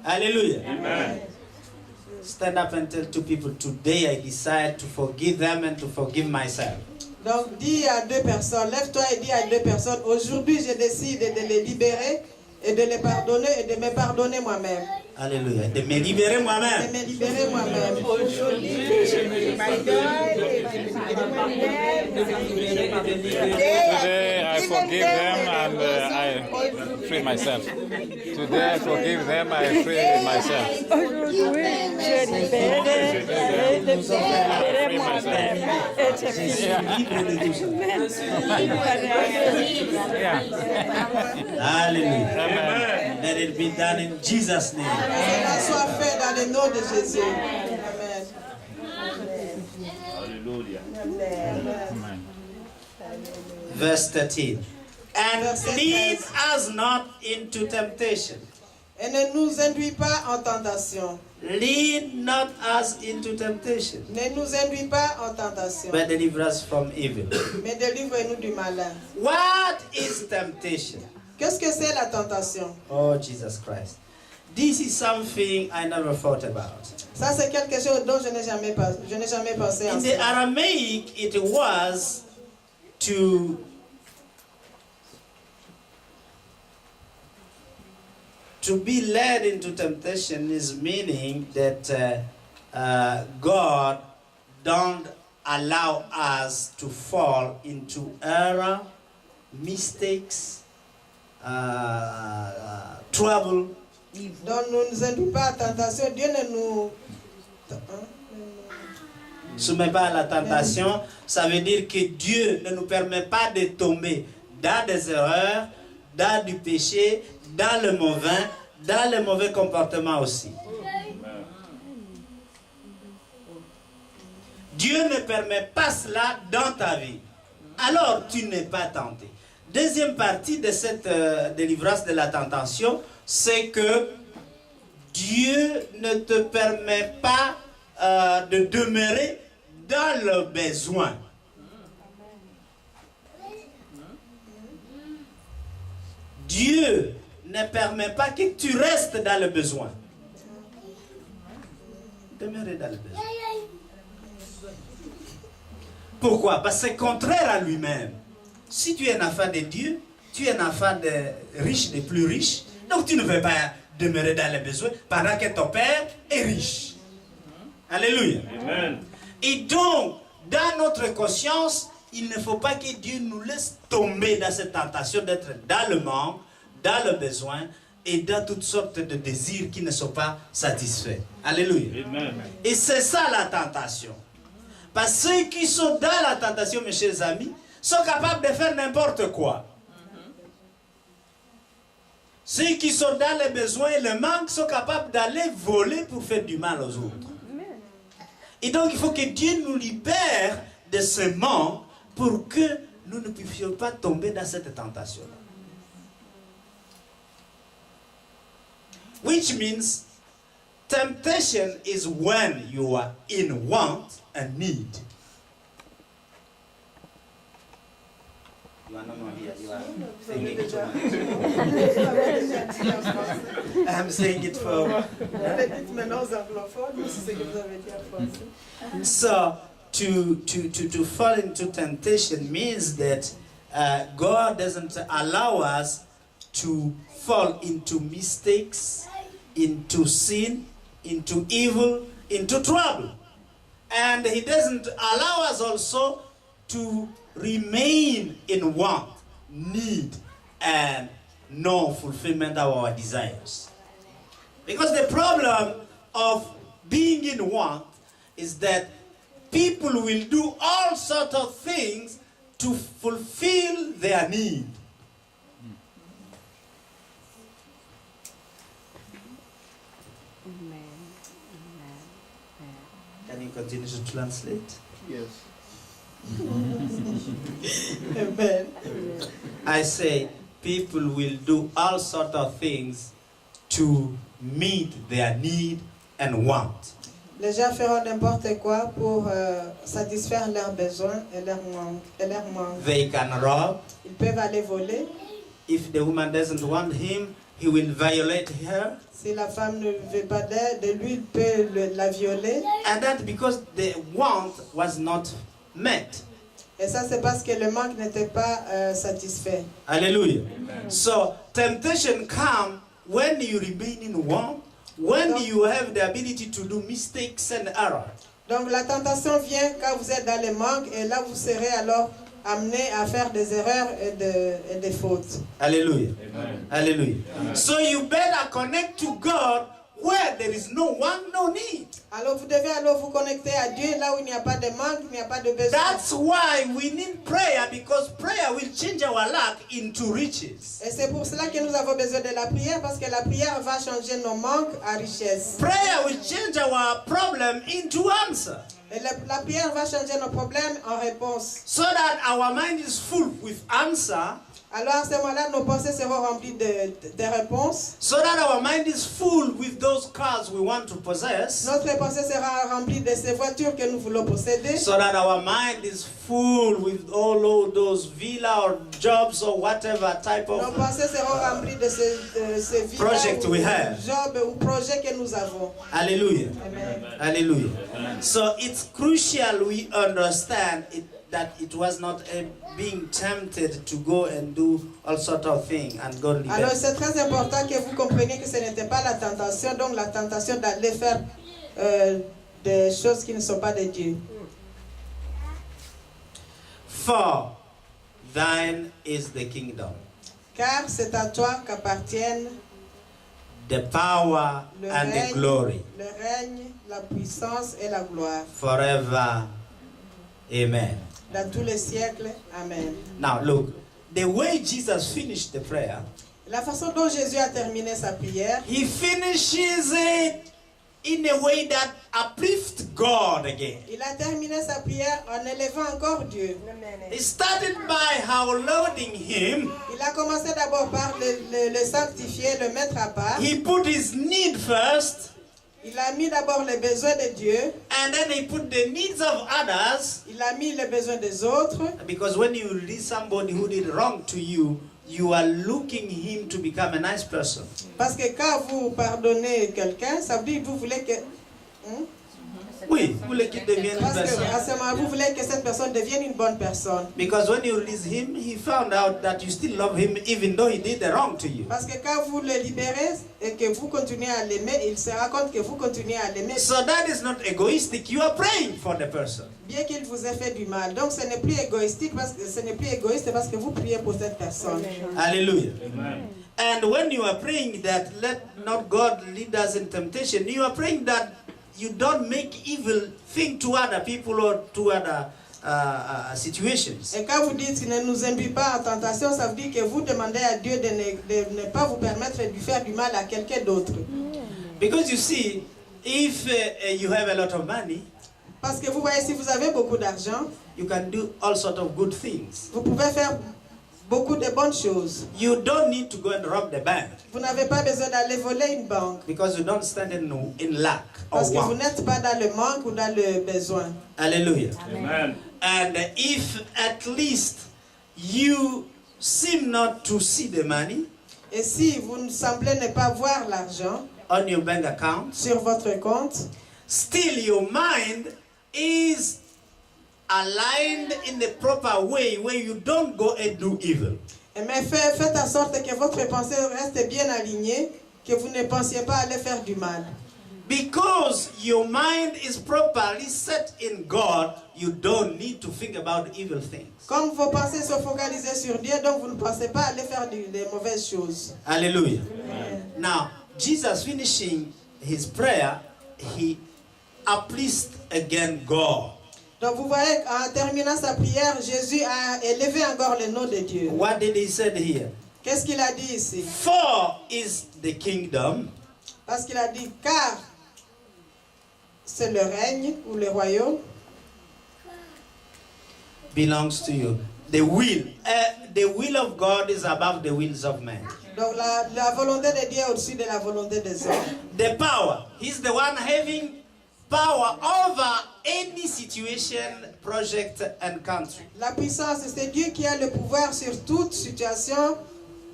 Hallelujah. Amen. Stand up and tell two people, today I decide to forgive them and to forgive myself. Donc dis à deux personnes, lève-toi et dis à deux personnes, aujourd'hui je décide de les libérer et de les pardonner et de me pardonner moi-même. Alléluia. De me libérer moi-même. De me libérer moi-même. Aujourd'hui, je me pardonne et je Today I forgive them and I free myself. Today I forgive them, I free myself. Aujourd'hui, je libère et je libère moi-même. Et je suis libre de tout. Hallelujah. Amen. Let it be done in Jesus' name. Cela soit fait dans le nom de Jésus. Amen. Hallelujah. Amen. Verse 13. And lead us not into temptation. Et ne nous induis pas en tentation. Lead not us into temptation. Ne nous induis pas en tentation. But deliver us from evil. Mais délivre-nous du malin. What is temptation? Qu'est-ce que c'est la tentation? Oh, Jesus Christ. This is something I never thought about. Ça, c'est quelque chose dont je n'ai jamais pensé. In the Aramaic, it was to be led into temptation is meaning that God don't allow us to fall into error, mistakes, trouble. Donc nous ne nous induisons pas à tentation. Dieu ne nous soumet pas à la tentation, ça veut dire que Dieu ne nous permet pas de tomber dans des erreurs, dans du péché, dans le mauvais comportement aussi. Dieu ne permet pas cela dans ta vie. Alors tu n'es pas tenté. Deuxième partie de cette délivrance de la tentation, c'est que Dieu ne te permet pas de demeurer dans le besoin. Dieu ne permet pas que tu restes dans le besoin. Demeurer dans le besoin. Pourquoi? Parce que c'est contraire à lui-même. Si tu es un enfant de Dieu, tu es un enfant de riche, des plus riches, donc tu ne veux pas demeurer dans le besoin pendant que ton père est riche. Alléluia. Amen. Et donc, dans notre conscience, il ne faut pas que Dieu nous laisse tomber dans cette tentation d'être dans le manque, dans le besoin et dans toutes sortes de désirs qui ne sont pas satisfaits. Alléluia. Amen. Et c'est ça la tentation. Parce que ceux qui sont dans la tentation, mes chers amis, sont capables de faire n'importe quoi. Ceux qui sont dans les besoins et le manque sont capables d'aller voler pour faire du mal aux autres. Et donc il faut que Dieu nous libère de ce manque pour que nous ne puissions pas tomber dans cette tentation-là. Which means temptation is when you are in want and need. You are no more here. You are saying it to me. I'm saying it for... So, to fall into temptation means that God doesn't allow us to fall into mistakes, into sin, into evil, into trouble. And He doesn't allow us also to remain in want, need, and no fulfillment of our desires. Because the problem of being in want is that people will do all sorts of things to fulfill their need. Can you continue to translate? Yes. Amen. I say people will do all sorts of things to meet their need and want. Les gens feront n'importe quoi pour satisfaire leurs besoins et leurs manques. They can rob. Ils peuvent aller voler. If the woman doesn't want him, he will violate her. Si la femme ne veut pas de lui, il peut la violer. And that because the want was not met. Et ça, c'est parce que le manque n'était pas satisfait. Hallelujah. So temptation comes when you remain in want, when you have the ability to do mistakes and errors. Donc la tentation vient quand vous êtes dans le manque et là vous serez alors amené à faire des erreurs et des fautes. Hallelujah. Amen. Hallelujah. Amen. So you better connect to God where there is no want, no need. Alors vous devez alors vous connecter à Dieu là où il n'y a pas de manque, il n'y a pas de besoin. That's why we need prayer, because prayer will change our lack into riches. Et c'est pour cela que nous avons besoin de la prière, parce que la prière va changer nos manques à richesse. Prayer will change our problem into answer. Et la prière va changer nos problèmes en réponse. So that our mind is full with answer. Alors à ce moment-là, nos pensées seront remplies de réponses. So that our mind is full with those cars we want to possess. Notre pensée sera remplie de ces voitures que nous voulons posséder. So that our mind is full with all those villa or jobs or whatever type of Nos pensées seront remplies de ces villas project we have. Jobs ou projets que nous avons. Hallelujah. Amen. Hallelujah. So it's crucial we understand that it was not being tempted to go and do all sorts of things and godly. Alors c'est très important que vous compreniez que ce n'était pas la tentation, donc la tentation d'aller faire des choses qui ne sont pas de Dieu. For thine is the kingdom, Car c'est à toi qu'appartiennent the power le and the règne, glory le règne, la puissance et la gloire. forever. Amen. Dans tous les siècles. Amen. Now look, the way Jesus finished the prayer, La façon dont Jésus a terminé sa prière, he finishes it in a way that uplifts God again. il a terminé sa prière en élevant encore Dieu. He started by lauding him. Il a commencé d'abord par le sanctifier, le mettre à part. He put his need first. Il a mis d'abord les besoins de Dieu. And then he put the needs of others. Il a mis les besoins des autres. Because when you release somebody who did wrong to you, you are looking him to become a nice person. Parce que quand vous pardonnez quelqu'un, ça veut dire que vous voulez que... Oui, vous voulez qu'il devienne une Parce que personne. à ce moment, vous voulez que cette personne devienne une bonne personne. Because when you release him, he found out that you still love him even though he did the wrong to you. Parce que quand vous le libérez et que vous continuez à l'aimer, il se rend compte que vous continuez à l'aimer. So that is not egoistic. You are praying for the person. Bien qu'il vous ait fait du mal. Donc ce n'est plus égoïstique, parce que ce n'est plus égoïste parce que vous priez pour cette personne. Hallelujah. Amen. And when you are praying that let not God lead us in temptation, you are praying that you don't make evil thing to other people or to other situations. Et quand vous dites qu'il ne nous induit pas en tentation, ça veut dire que vous demandez à Dieu de ne pas vous permettre de faire du mal à quelqu'un d'autre. Because you see, if you have a lot of money, parce que vous voyez, si vous avez beaucoup d'argent, you can do all sorts of good things. Vous pouvez faire beaucoup de bonnes choses. You don't need to go and rob the bank. Vous n'avez pas besoin d'aller voler une banque. Because you don't stand in lack or Parce que want. vous n'êtes pas dans le manque ou dans le besoin. Hallelujah. Amen. And if at least you seem not to see the money, et si vous ne semblez ne pas voir l'argent on your bank account, sur votre compte, still your mind is aligned in the proper way where you don't go and do evil. Mais faites en sorte que votre pensée reste bien alignée, que vous ne pensiez pas aller faire du mal. Because your mind is properly set in God, you don't need to think about evil things. Comme vos pensées sont focalisées sur Dieu, donc vous ne pensez pas aller faire des mauvaises choses. Hallelujah. Amen. Now, Jesus finishing his prayer, he uplifted again God. Donc vous voyez, en terminant sa prière, Jésus a élevé encore le nom de Dieu. What did he say here? Qu'est-ce qu'il a dit ici? For is the kingdom. Parce qu'il a dit, car c'est le règne ou le royaume Belongs to you. The will of God is above the wills of men. Donc la volonté de Dieu est au-dessus de la volonté des hommes. The power, he's the one having power over any situation, project and country. La puissance, c'est Dieu qui a le pouvoir sur toute situation,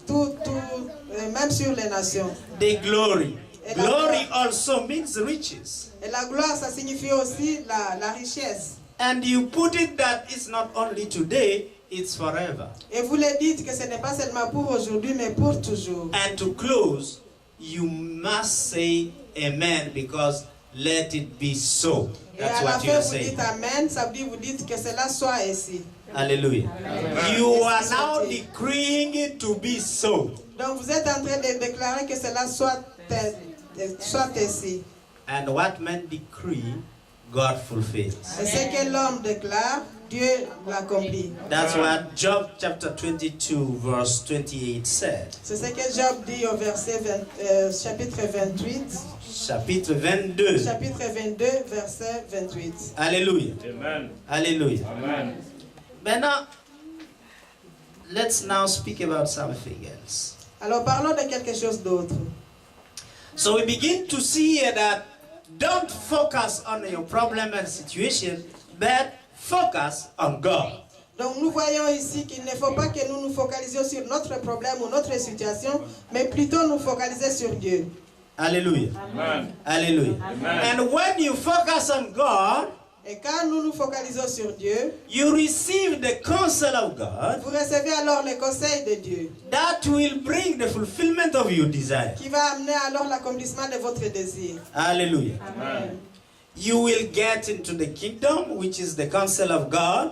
même sur les nations. The glory. Et la Glory gloire. also means riches. Et la gloire, ça signifie aussi la richesse. And you put it that it's not only today, it's forever. Et vous le dites que ce n'est pas seulement pour aujourd'hui, mais pour toujours. And to close, you must say amen because let it be so. Et That's à la what fin, you're vous saying. dites Amen, ça veut dire vous dites que cela soit ainsi. Hallelujah. You are now decreeing it to be so. Donc vous êtes en train de déclarer que cela soit ainsi. And what men decree, God fulfills. Et ce que l'homme déclare, Dieu l'accomplit. That's what Job chapter 22 verse 28 said. C'est ce que Job dit au chapitre 28. Chapitre 22. Chapitre 22, verset 28. Hallelujah. Amen. Hallelujah. Amen. Now, let's now speak about something else. Alors parlons de quelque chose d'autre. So we begin to see here that don't focus on your problem and situation, but focus on God. Donc nous voyons ici qu'il ne faut pas que nous nous focalisions sur notre problème ou notre situation, mais plutôt nous focaliser sur Dieu. Hallelujah. Amen. Hallelujah. Amen. And when you focus on God, Et quand nous nous focalisons sur Dieu, you receive the counsel of God vous recevez alors les conseils de Dieu, that will bring the fulfillment of your desire. qui va amener alors l'accomplissement de votre désir. Hallelujah. Amen. You will get into the kingdom, which is the counsel of God,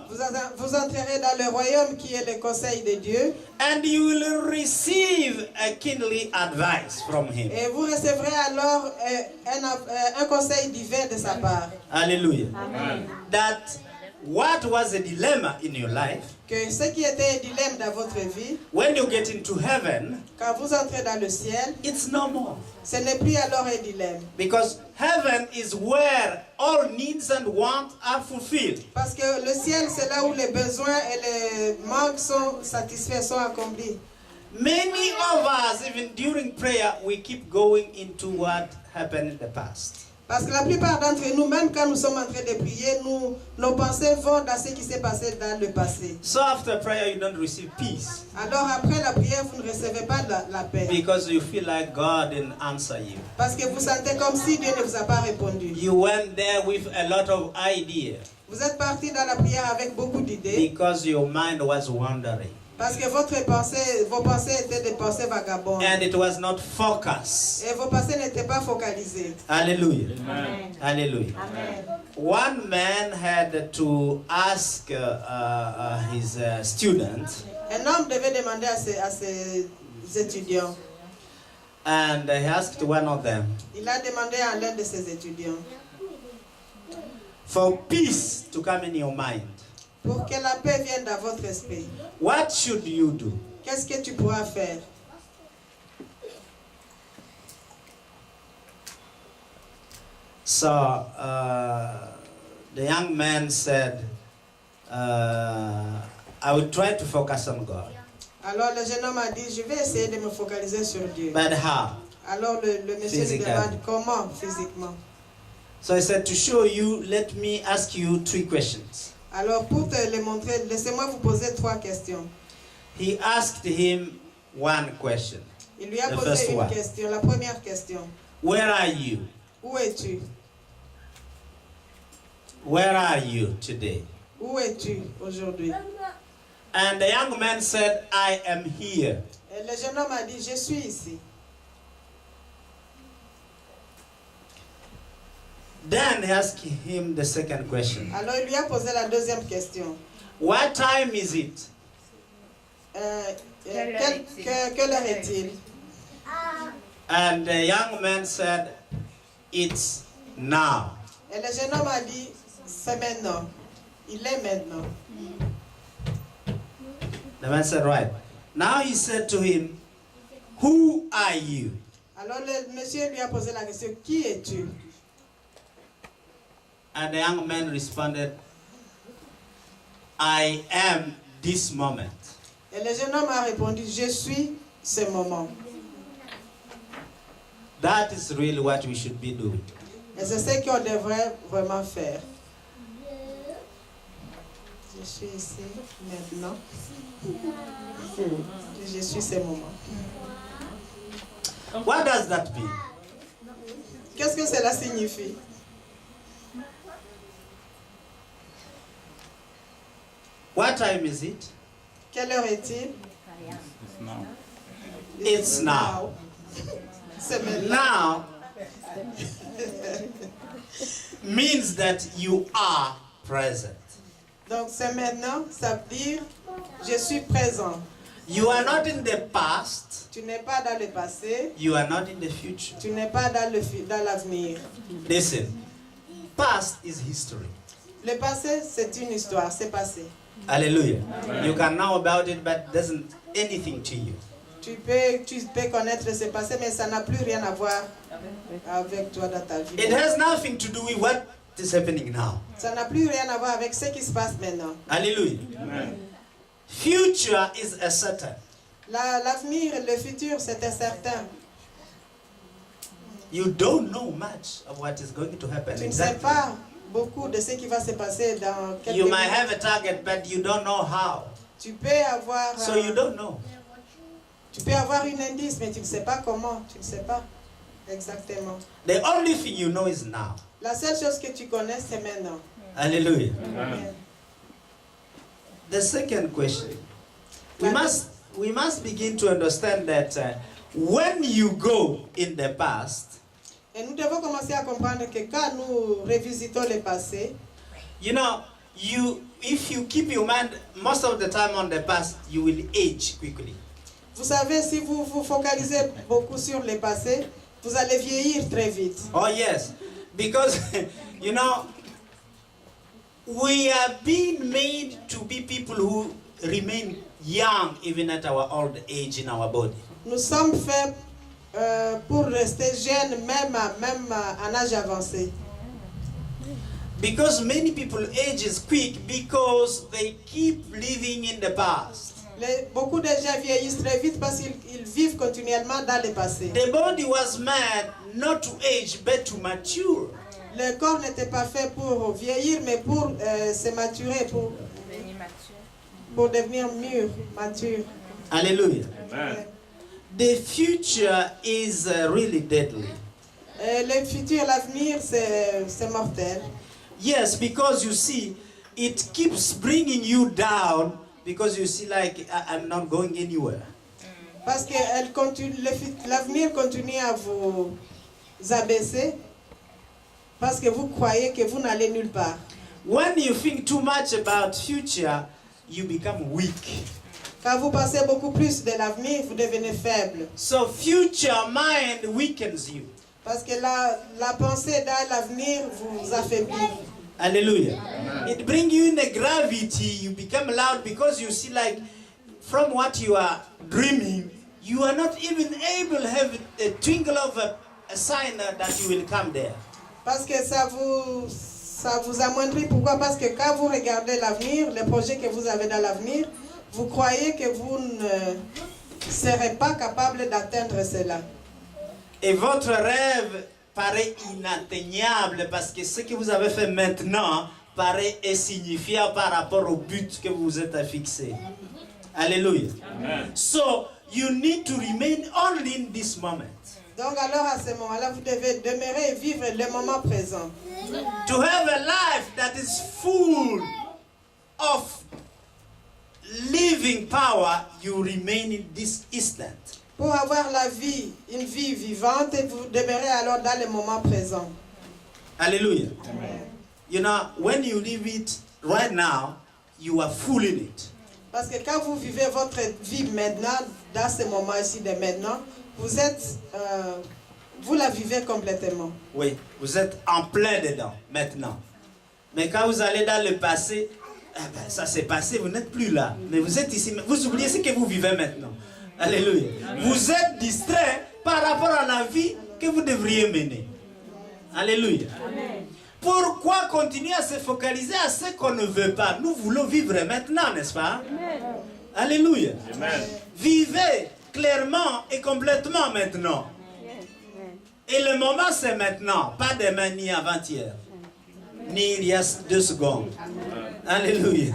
Vous entrerez dans le royaume qui est le conseil de Dieu, and you will receive a kingly advice from Him. et vous recevrez alors un conseil divin de sa part. Hallelujah. Amen. That what was a dilemma in your life, Que ce qui était un dilemme dans votre vie, when you get into heaven, quand vous entrez dans le ciel, it's no more. ce n'est plus alors un dilemme. Because heaven is where all needs and wants are fulfilled. Parce que le ciel, c'est là où les besoins et les manques sont satisfaits, sont accomplis. Many of us, even during prayer, we keep going into what happened in the past. Parce que la plupart d'entre nous, même quand nous sommes en train de prier, nos pensées vont dans ce qui s'est passé dans le passé. So after prayer, you don't receive peace Alors après la prière, vous ne recevez pas la paix. because you feel like God didn't answer you. Parce que vous sentez comme si Dieu ne vous a pas répondu. You went there with a lot of ideas Vous êtes parti dans la prière avec beaucoup d'idées. because your mind was wandering Parce que vos pensées étaient des pensées vagabondes. and it was not focused. Et vos pensées n'étaient pas focalisées. Hallelujah. Amen. Hallelujah. Amen. One man had to ask his student, Un homme devait demander à ses étudiants. and he asked one of them, Il a demandé à l'un de ses étudiants. for peace to come in your mind, Pour que la paix vienne dans votre esprit, what should you do? qu'est-ce que tu pourras faire? So the young man said, I will try to focus on God. Alors le jeune homme a dit, je vais essayer de me focaliser sur Dieu. But how? Alors le monsieur lui Physically. demande comment physiquement. So he said, to show you, let me ask you 3 questions. Alors pour te le montrer, laissez-moi vous poser 3 questions. He asked him one question. Il lui a The posé first une one. question. La première question. Where are you? Où es-tu? Where are you today? Où es-tu aujourd'hui? And the young man said, I am here. Et le jeune homme a dit, je suis ici. Then he asked him the second question. Alors il lui a posé la deuxième question. What time is it? Quelle heure est-il? And the young man said, it's now. Et le jeune homme a dit, c'est maintenant. Il est maintenant. The man said, right. Now he said to him, who are you? Alors le monsieur lui a posé la question, qui es-tu? And the young man responded, I am this moment. Et le jeune homme a répondu, je suis ce moment. That is really what we should be doing. Et c'est ce qu'on devrait vraiment faire. Je suis ici maintenant. Je suis ces moments. What does that mean? Qu'est-ce que cela signifie? What time is it? Quelle heure est-il? It's now. It's now. C'est maintenant. Now means that you are present. Donc c'est maintenant, ça veut dire je suis présent. You are not in the past. Tu n'es pas dans le passé, You are not in the future. tu n'es pas dans l'avenir. Listen, past is history. Le passé, c'est une histoire, c'est passé. Hallelujah. You can know about it, but it doesn't anything to you. Tu peux connaître ce passé, mais ça n'a plus rien à voir avec toi dans ta vie. It has nothing to do with what is happening now. Ça n'a plus rien à voir avec ce qui se passe maintenant. Hallelujah. Future is a certain. L'avenir, le futur, c'est incertain. You don't know much of what is going to happen. Tu ne sais pas beaucoup de ce qui va se passer dans quelques You might minutes. have a target, but you don't know how. Tu peux avoir, So you don't know. tu peux avoir un indice, mais tu ne sais pas comment. Tu ne sais pas exactement. The only thing you know is now. La seule chose que tu connais, c'est maintenant. Hallelujah. Amen. The second question. We must begin to understand that when you go in the past, Et nous devons commencer à comprendre que quand nous revisitons le passé, you know, if you keep your mind most of the time on the past, you will age quickly. vous savez, si vous vous focalisez beaucoup sur le passé, vous allez vieillir très vite. Oh yes, because you know, we are being made to be people who remain young even at our old age in our body. Nous sommes faits pour rester jeunes, même en âge avancé. Because many people age is quick because they keep living in the past. Beaucoup de gens vieillissent très vite parce qu'ils vivent continuellement dans le passé. The body was made not to age but to mature. Le corps n'était pas fait pour vieillir, mais pour se maturer, pour devenir mûr, mature. Hallelujah. Amen. The future is really deadly. Le futur, l'avenir, c'est mortel. Yes, because you see, it keeps bringing you down because you see like I'm not going anywhere. Parce que l'avenir continue à vous abaisser parce que vous croyez que vous n'allez nulle part. When you think too much about future, you become weak. Quand vous pensez beaucoup plus de l'avenir, vous devenez faible. So future mind weakens you. Parce que la pensée dans l'avenir vous affaiblit. Hallelujah. It brings you in the gravity, you become loud because you see like from what you are dreaming, you are not even able to have a twinkle of a sign that you will come there. Parce que ça vous amoindrit. Pourquoi? Parce que quand vous regardez l'avenir, les projets que vous avez dans l'avenir, vous croyez que vous ne serez pas capable d'atteindre cela. Et votre rêve paraît inatteignable parce que ce que vous avez fait maintenant paraît insignifiant par rapport au but que vous vous êtes fixé. Alléluia. Amen. So you need to remain only in this moment. Donc alors à ce moment-là, vous devez demeurer et vivre le moment présent. To have a life that is full of living power, you remain in this instant. Pour avoir une vie vivante, vous demeurez alors dans le moment présent. Hallelujah. Amen. You know, when you live it right now, you are full in it. Parce que quand vous vivez votre vie maintenant, dans ce moment ici de maintenant, vous la vivez complètement. Oui, vous êtes en plein dedans, maintenant. Mais quand vous allez dans le passé, ça s'est passé, vous n'êtes plus là. Mais vous êtes ici, vous oubliez ce que vous vivez maintenant. Alléluia. Vous êtes distrait par rapport à la vie que vous devriez mener. Alléluia. Amen. Pourquoi continuer à se focaliser à ce qu'on ne veut pas? Nous voulons vivre maintenant, n'est-ce pas? Amen. Alléluia. Amen. Vivez clairement et complètement maintenant. Yes. Amen. Et le moment c'est maintenant, pas demain ni avant-hier. ni il y a 2 secondes. Alléluia.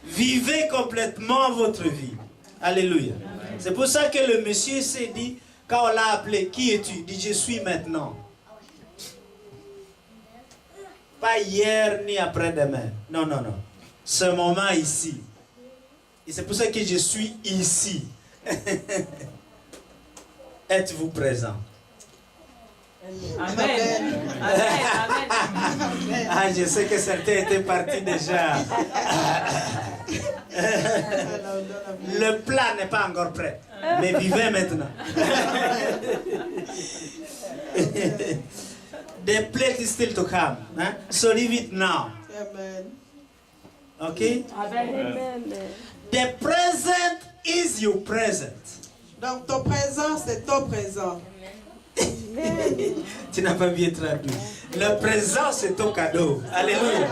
Vivez complètement votre vie. Alléluia. C'est pour ça que le monsieur s'est dit, quand on l'a appelé, qui es-tu? Il dit, je suis maintenant. Pas hier ni après-demain. Non, non, non. Ce moment ici. Et c'est pour ça que je suis ici. Êtes-vous présent? Amen. Amen. Ah, je sais que certains étaient partis déjà. Le plat n'est pas encore prêt. Mais vivez maintenant. The plate is still to come. Hein? So leave it now. Amen. Okay? Amen. The present is your present. Donc ton présent, c'est ton présent. Tu n'as pas bien traduit. Le présent, c'est ton cadeau. Alléluia.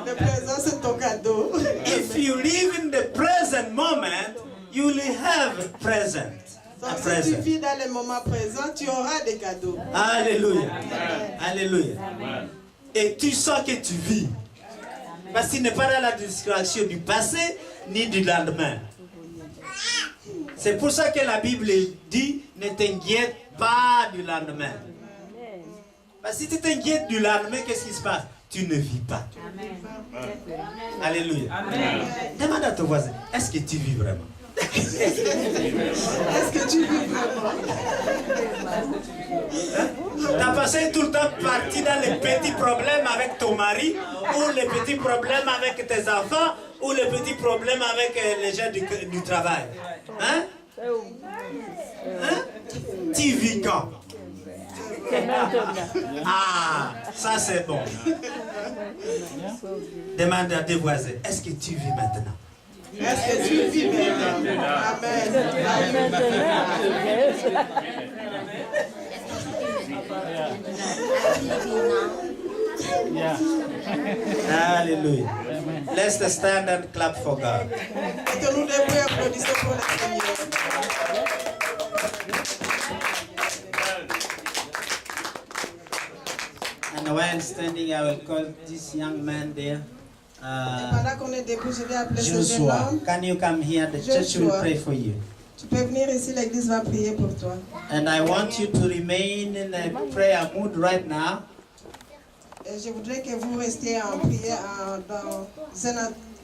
Le présent, c'est ton cadeau. If you live in the present moment, you will have present. Donc A si tu present. vis dans le moment présent, tu auras des cadeaux. Alléluia. Alléluia. Et tu sens que tu vis. Parce qu'il n'est pas dans la distraction du passé ni du lendemain. C'est pour ça que la Bible dit, ne t'inquiète pas du lendemain. Parce que si tu t'inquiètes du lendemain, qu'est-ce qui se passe? Tu ne vis pas. Alléluia. Demande à ton voisin, est-ce que tu vis vraiment? Est-ce que tu vis vraiment? Tu as passé tout le temps parti dans les petits problèmes avec ton mari, ou les petits problèmes avec tes enfants, ou les petits problèmes avec les gens du travail. Hein? Hein? Tu vis quand? Ah, ça c'est bon. Demande à tes voisins, est-ce que tu vis maintenant? Est-ce que tu vis maintenant? Amen. Hallelujah. Let's stand and clap for God. Mettons-nous debout et applaudissons pour le Seigneur. And while standing, I will call this young man there. Pendant qu'on est debout, je vais appeler ce jeune Joshua, homme. can you come here? The church will Joshua. pray for you. Tu peux venir ici, l'église va prier pour toi. And I want you to remain in a prayer mood right now. Et je voudrais que vous restiez en prière, dans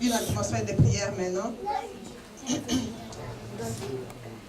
une atmosphère de prière maintenant.